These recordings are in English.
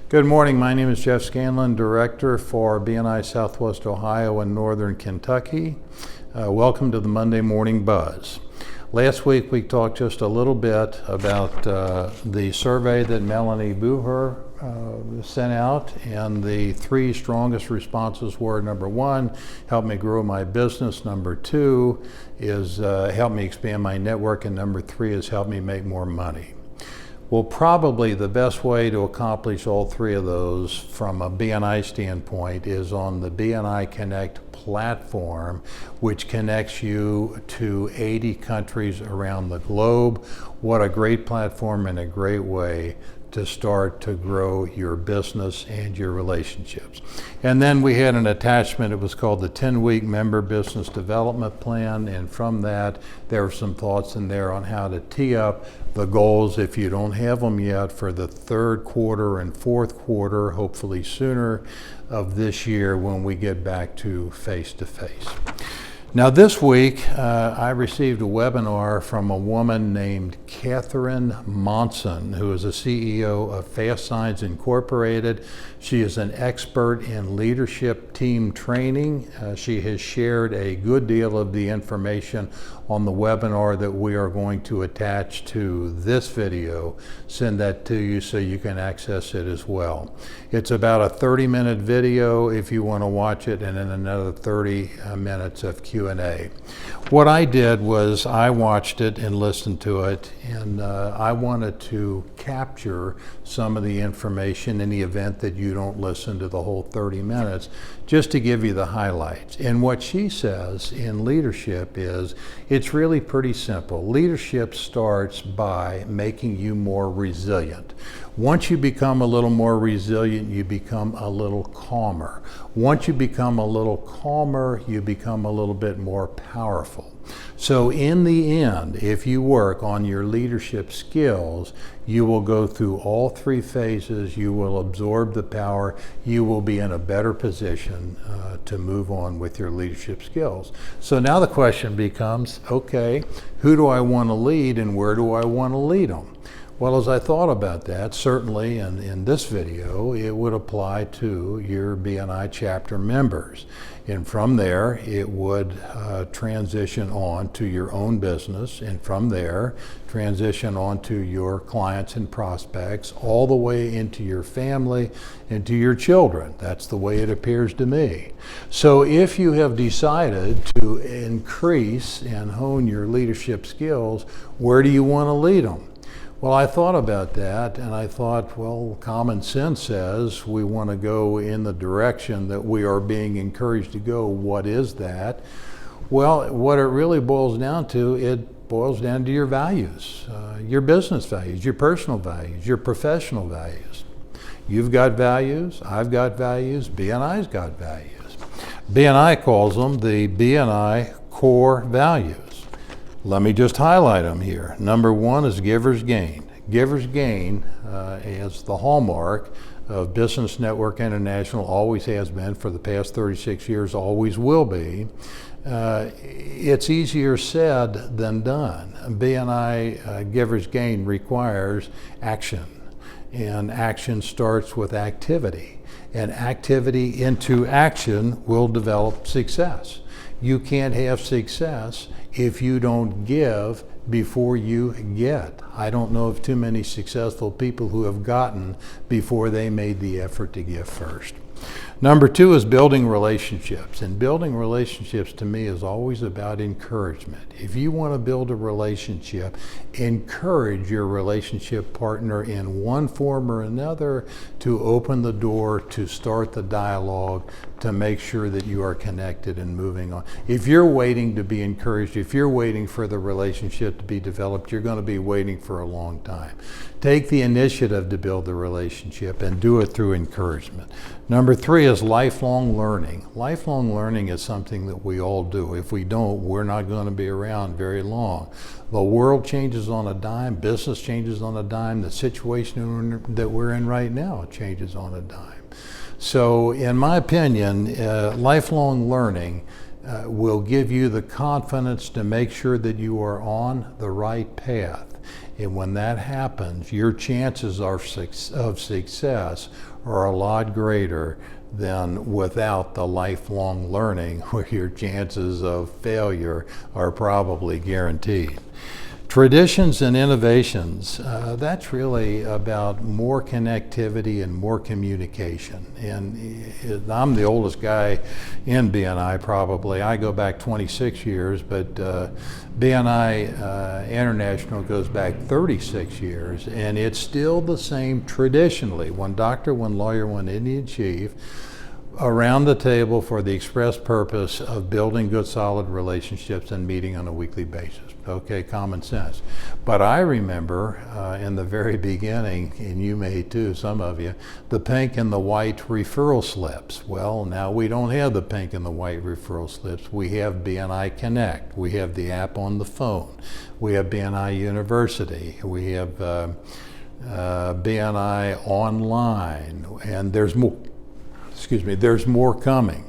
Good morning. My name is Jeff Scanlon, Director for BNI Southwest Ohio and Northern Kentucky. Welcome to the Monday Morning Buzz. Last week we talked just a little bit about the survey that Melanie Booher sent out, and the three strongest responses were: number one, help me grow my business; number two is help me expand my network; and number three is help me make more money. Well, probably the best way to accomplish all three of those from a BNI standpoint is on the BNI Connect platform, which connects you to 80 countries around the globe. What a great platform and a great way to start to grow your business and your relationships. And then we had an attachment. It was called the 10-week member business development plan, and from that there were some thoughts in there on how to tee up the goals, if you don't have them yet, for the third quarter and fourth quarter, hopefully sooner, of this year when we get back to face-to-face. Now this week, I received a webinar from a woman named Catherine Monson, who is a CEO of Fast Signs Incorporated. She is an expert in leadership team training. She has shared a good deal of the information on the webinar that we are going to attach to this video. Send that to you so you can access it as well. It's about a 30-minute video if you want to watch it, and then another 30 minutes of Q&A. What I did was I watched it and listened to it, and I wanted to capture some of the information in the event that you don't listen to the whole 30 minutes, just to give you the highlights. And what she says in leadership is, it's really pretty simple. Leadership starts by making you more resilient. Once you become a little more resilient, you become a little calmer. Once you become a little calmer, you become a little bit more powerful. So in the end, if you work on your leadership skills, you will go through all three phases. You will absorb the power. You will be in a better position to move on with your leadership skills. So now the question becomes, okay, who do I want to lead and where do I want to lead them? Well, as I thought about that, certainly in this video, it would apply to your BNI chapter members. And from there, it would transition on to your own business, and from there, transition on to your clients and prospects, all the way into your family, into your children. That's the way it appears to me. So if you have decided to increase and hone your leadership skills, where do you want to lead them? Well, I thought about that, and I thought, well, common sense says we want to go in the direction that we are being encouraged to go. What is that? Well, what it really boils down to, it boils down to your values, your business values, your personal values, your professional values. You've got values, I've got values, BNI's got values. BNI calls them the BNI core values. Let me just highlight them here. Number one is giver's gain. Giver's gain is the hallmark of Business Network International, always has been for the past 36 years, always will be. It's easier said than done. BNI giver's gain requires action, and action starts with activity, and activity into action will develop success. You can't have success if you don't give before you get. I don't know of too many successful people who have gotten before they made the effort to give first. Number two is building relationships. And building relationships to me is always about encouragement. If you want to build a relationship, encourage your relationship partner in one form or another to open the door, to start the dialogue, to make sure that you are connected and moving on. If you're waiting to be encouraged, if you're waiting for the relationship to be developed, you're going to be waiting for a long time. Take the initiative to build the relationship and do it through encouragement. Number three is lifelong learning. Lifelong learning is something that we all do. If we don't, we're not going to be around very long. The world changes on a dime, business changes on a dime, the situation that we're in right now changes on a dime. So in my opinion, lifelong learning will give you the confidence to make sure that you are on the right path. And when that happens, your chances of success are a lot greater than without the lifelong learning, where your chances of failure are probably guaranteed. Traditions and innovations, that's really about more connectivity and more communication. And I'm the oldest guy in BNI probably. I go back 26 years, but BNI International goes back 36 years, and it's still the same traditionally. One doctor, one lawyer, one Indian chief, around the table for the express purpose of building good, solid relationships and meeting on a weekly basis. Okay, common sense. But I remember in the very beginning, and you may too, some of you, the pink and the white referral slips. Well, now we don't have the pink and the white referral slips. We have BNI Connect. We have the app on the phone. We have BNI University. We have BNI Online, and there's more. There's more coming.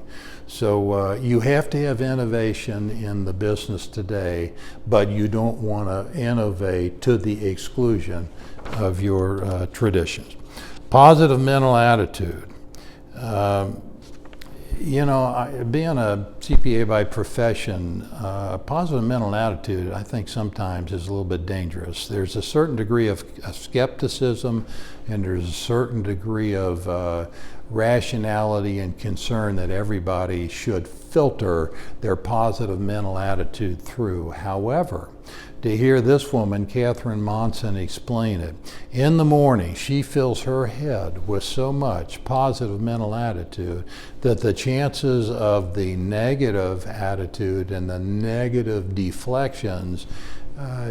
So you have to have innovation in the business today, but you don't want to innovate to the exclusion of your traditions. Positive mental attitude. Being a CPA by profession, positive mental attitude, I think sometimes is a little bit dangerous. There's a certain degree of skepticism, and there's a certain degree of rationality and concern that everybody should filter their positive mental attitude through. However, to hear this woman, Catherine Monson, explain it, in the morning she fills her head with so much positive mental attitude that the chances of the negative attitude and the negative deflections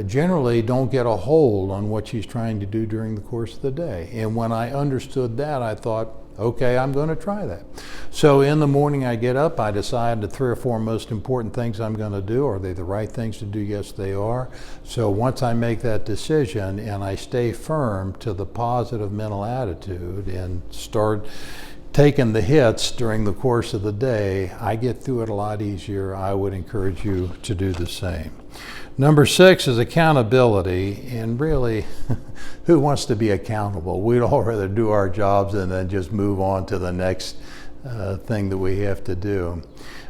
generally don't get a hold on what she's trying to do during the course of the day. And when I understood that, I thought, okay, I'm going to try that. So in the morning I get up, I decide the 3 or 4 most important things I'm going to do. Are they the right things to do? Yes, they are. So once I make that decision and I stay firm to the positive mental attitude and start taking the hits during the course of the day, I get through it a lot easier. I would encourage you to do the same. Number 6 is accountability, and really, who wants to be accountable? We'd all rather do our jobs and then just move on to the next thing that we have to do.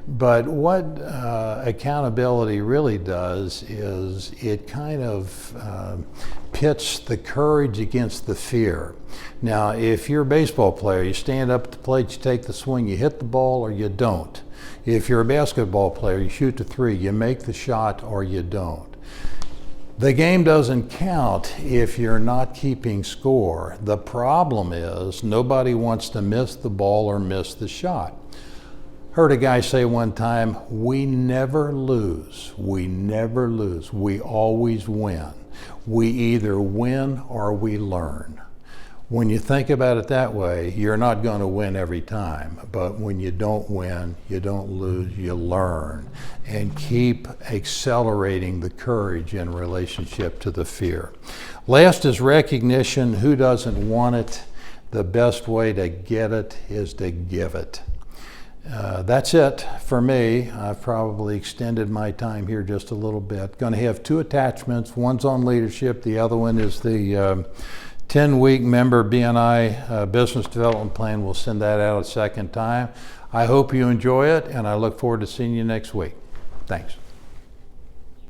But what accountability really does is it kind of pits the courage against the fear. Now, if you're a baseball player, you stand up at the plate, you take the swing, you hit the ball or you don't. If you're a basketball player, you shoot the 3, you make the shot or you don't. The game doesn't count if you're not keeping score. The problem is nobody wants to miss the ball or miss the shot. Heard a guy say one time, we never lose. We never lose. We always win. We either win or we learn. When you think about it that way, you're not going to win every time. But when you don't win, you don't lose, you learn. And keep accelerating the courage in relationship to the fear. Last is recognition. Who doesn't want it? The best way to get it is to give it. That's it for me. I've probably extended my time here just a little bit. Going to have 2 attachments. One's on leadership. The other one is the 10-week member BNI business development plan. We'll send that out a second time. I hope you enjoy it, and I look forward to seeing you next week. Thanks.